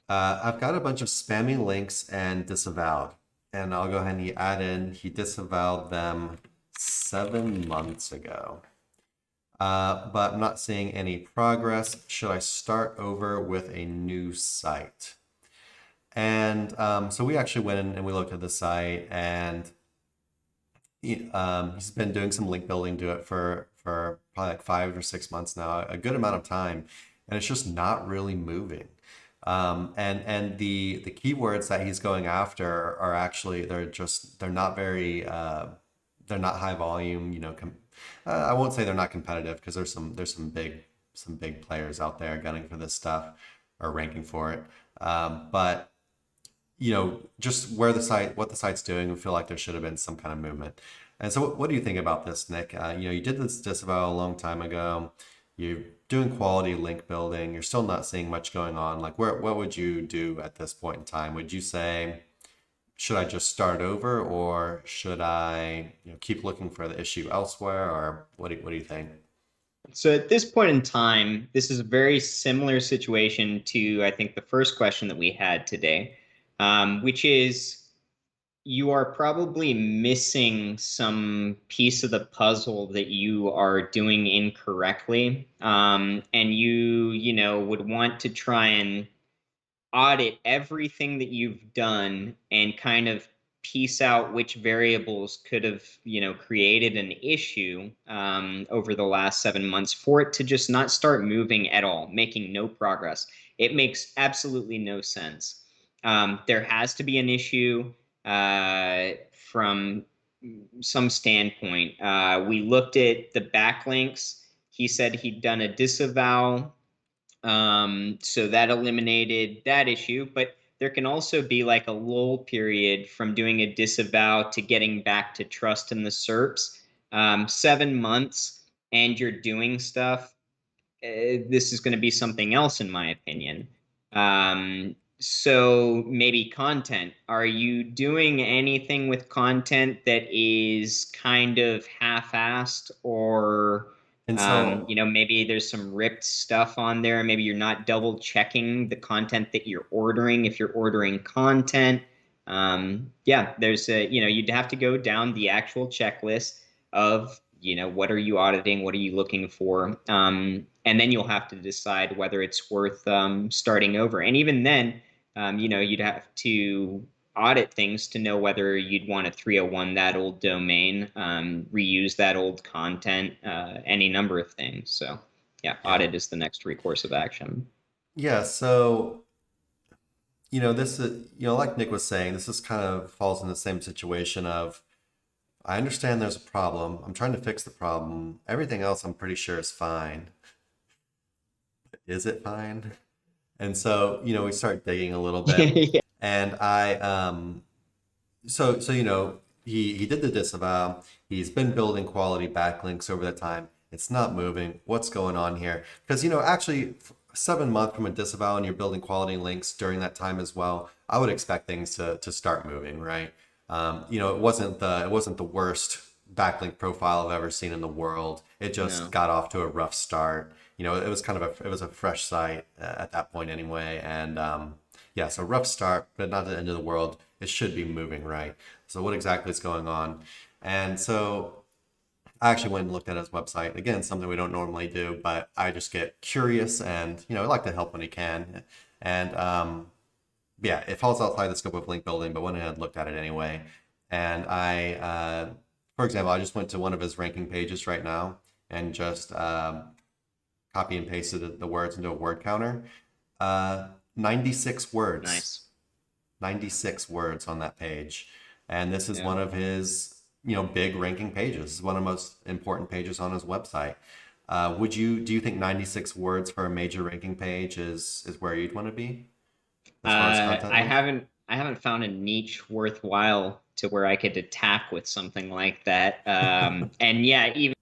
I've got a bunch of spammy links and disavowed. And I'll go ahead and add in, he disavowed them 7 months ago. But I'm not seeing any progress. Should I start over with a new site? And so we actually went in and we looked at the site, and he's been doing some link building to it for probably like 5 or 6 months now, a good amount of time, and it's just not really moving. And the keywords that he's going after are actually they're not very they're not high volume. I won't say they're not competitive because there's some big players out there gunning for this stuff or ranking for it. But just what the site's doing, we feel like there should have been some kind of movement. And so, what do you think about this, Nick? You did this disavow a long time ago. You're doing quality link building. You're still not seeing much going on. Like, what would you do at this point in time? Would you say, should I just start over, or should I, keep looking for the issue elsewhere, or what do you think? So at this point in time, this is a very similar situation to, I think, the first question that we had today, which is you are probably missing some piece of the puzzle that you are doing incorrectly. And you would want to try and audit everything that you've done and kind of piece out which variables could have, created an issue over the last 7 months for it to just not start moving at all, making no progress. It makes absolutely no sense. There has to be an issue from some standpoint. We looked at the backlinks. He said he'd done a disavow, so that eliminated that issue. But there can also be like a lull period from doing a disavow to getting back to trust in the SERPs. 7 months and you're doing stuff. This is going to be something else, in my opinion. So maybe content. Are you doing anything with content that is kind of half-assed, or And so, maybe there's some ripped stuff on there. Maybe you're not double checking the content that you're ordering if you're ordering content. Yeah, you'd have to go down the actual checklist of, what are you auditing? What are you looking for? And then you'll have to decide whether it's worth starting over. And even then, you'd have to audit things to know whether you'd want to 301 that old domain, reuse that old content, any number of things. So yeah, yeah. audit is the next recourse of action. Yeah, so this is, like Nick was saying, this is kind of falls in the same situation of, I understand there's a problem. I'm trying to fix the problem. Everything else I'm pretty sure is fine. Is it fine? And so, we start digging a little bit. Yeah. And I so he did the disavow. He's been building quality backlinks over the time. It's not moving. What's going on here? Because actually 7 months from a disavow and you're building quality links during that time as well, I would expect things to start moving, right? It wasn't the worst backlink profile I've ever seen in the world. It just No. got off to a rough start. It was it was a fresh site at that point anyway, and yeah, so rough start, but not the end of the world. It should be moving right. So what exactly is going on? And so I actually went and looked at his website. Again, something we don't normally do, but I just get curious and, I like to help when I can. And yeah, it falls outside the scope of link building, but went ahead and looked at it anyway. And for example, I just went to one of his ranking pages right now and just copy and pasted the words into a word counter. 96 words. Nice. 96 words on that page. And this is Yeah. one of his, big ranking pages. This is one of the most important pages on his website. Do you think 96 words for a major ranking page is where you'd want to be as far as content I length? haven't found a niche worthwhile to where I could attack with something like that. And yeah, if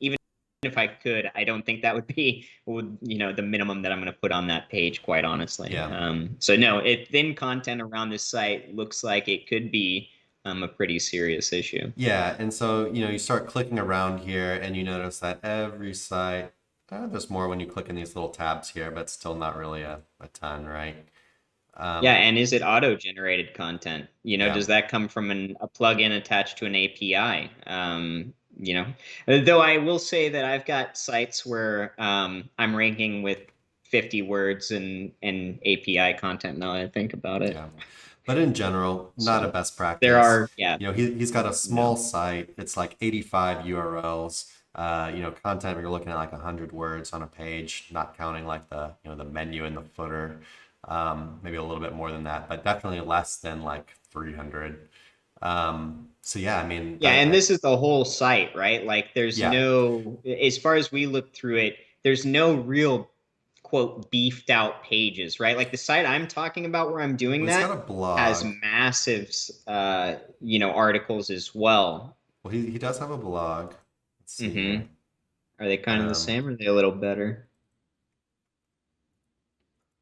even if I could, I don't think that would be the minimum that I'm going to put on that page, quite honestly. Yeah. So no, thin content around this site looks like it could be a pretty serious issue. Yeah, and so, you start clicking around here and you notice that every site There's more when you click in these little tabs here, but still not really a ton, right? Yeah, Um, and is it auto-generated content? yeah. Does that come from a plugin attached to an API? Though I will say that I've got sites where I'm ranking with 50 words and API content now that I think about it. Yeah. But in general, not a So best there practice. are, yeah, He's got a small no. site. It's like 85 URLs. Content, you're looking at like 100 words on a page, not counting like the menu and the footer. Maybe a little bit more than that, but definitely less than like 300. So yeah, I mean, Yeah, and this is the whole site, right? Like there's yeah, no, as far as we look through it, there's no real quote beefed out pages, right? Like the site I'm talking about where I'm doing well, he's got a that has blog. massive articles as well. Well, he does have a blog. Let's see here. Are they kind of the Um, same or are they a little better?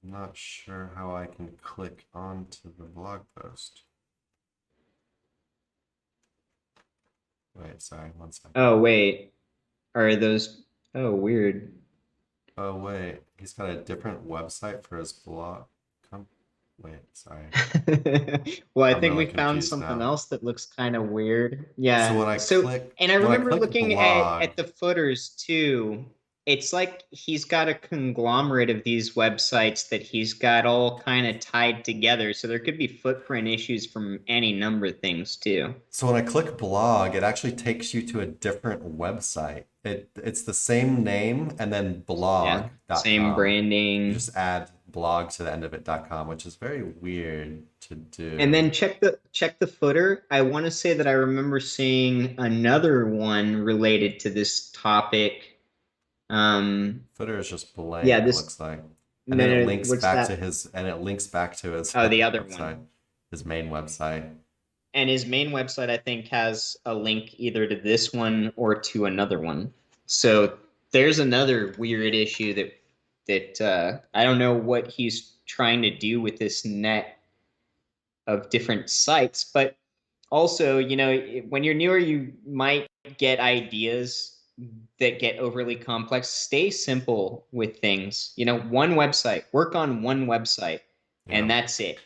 I'm not sure how I can click onto the blog post. Wait, sorry, one second. Oh, wait. Are those oh weird. Oh, wait, he's got a different website for his blog. Come, wait, sorry. Well, I I'm think really we found confused something now. else that looks kind of weird. So Yeah. So, and I when I remember click looking at blog, the footers too. It's like he's got a conglomerate of these websites that he's got all kind of tied together. So there could be footprint issues from any number of things too. so when I click blog, it actually takes you to a different website. It's the same name and then Yeah. Same blog.com. You branding. just add blog to the end of it.com, which is very weird to And do. then check the footer. I want to say that I remember seeing another one related to this topic. Footer is just Yeah, blank, it this looks like. And no, then no, what's that? it links back to his Oh, the other other website, one. his main website. And his main website, I think, has a link either to this one or to another one. So there's another weird issue that I don't know what he's trying to do with this net of different sites, but also, when you're newer, you might get ideas that get overly complex. Stay simple with things. One website, work on one website, Yeah. and that's it.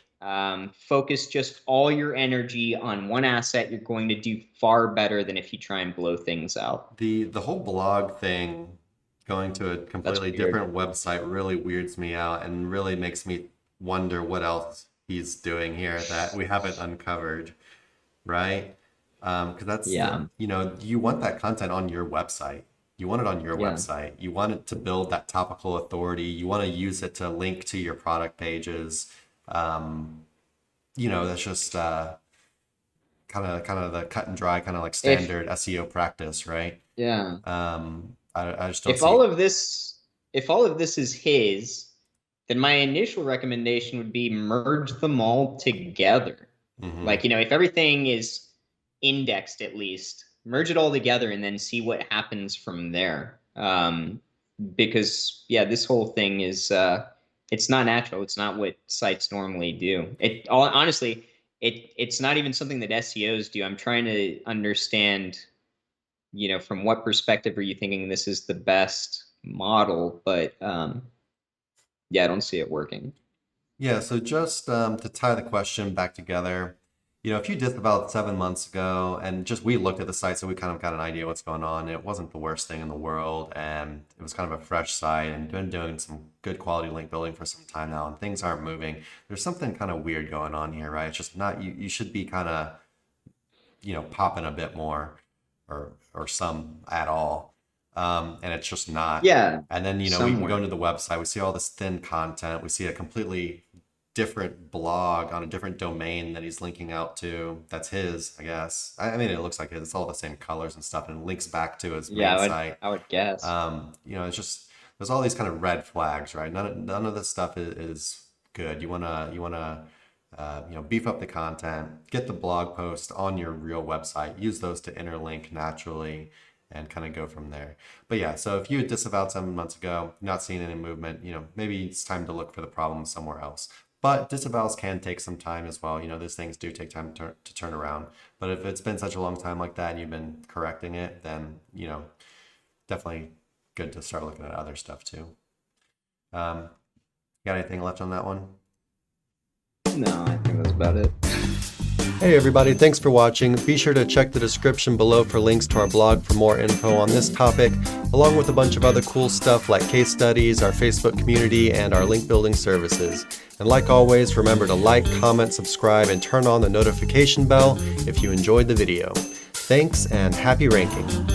Focus just all your energy on one asset. You're going to do far better than if you try and blow things out. The whole blog thing, going to a That's completely weird. different website really weirds me out and really makes me wonder what else he's doing here that we haven't uncovered, right? Because Yeah. you want that content on your website. You want it on your Yeah. website. You want it to build that topical authority. You want to use it to link to your product pages. Um, that's just kind of the cut and dry, kind of like If standard SEO practice, right? yeah. I just don't If all see. of this if all of this is his, then my initial recommendation would be merge them all together. Hmm. Like, if everything is indexed at least, merge it all together and then see what happens from there. Because yeah, this whole thing is it's not natural. It's not what sites normally do. Honestly, it's not even something that SEOs do. I'm trying to understand, from what perspective are you thinking this is the best model? But yeah, I don't see it working. Yeah, so just to tie the question back together, if you did about 7 months ago and just we looked at the site, so we kind of got an idea what's going on. It wasn't the worst thing in the world, and it was kind of a fresh site and been doing some good quality link building for some time now, and things aren't moving. There's something kind of weird going on here, right? It's just not you should be kind of, popping a bit more or some at all. And it's just not. Yeah, And then, we can go somewhere. into the website, we see all this thin content, we see a completely different blog on a different domain that he's linking out to. That's his, I guess. I mean, it looks like it's all the same colors and stuff, and it links back to his Yeah, main I would site. I would guess. It's just there's all these kind of red flags, right? None of this stuff is good. You wanna beef up the content, get the blog post on your real website, use those to interlink naturally, and kind of go from there. But yeah, so if you had disavowed 7 months ago, not seeing any movement, maybe it's time to look for the problem somewhere else. But disavows can take some time as well. Those things do take time to turn around. But if it's been such a long time like that and you've been correcting it, then, definitely good to start looking at other stuff too. Got anything left on that one? No, I think that's about it. Hey everybody, thanks for watching. Be sure to check the description below for links to our blog for more info on this topic, along with a bunch of other cool stuff like case studies, our Facebook community, and our link building services. And like always, remember to like, comment, subscribe, and turn on the notification bell if you enjoyed the video. Thanks and happy ranking.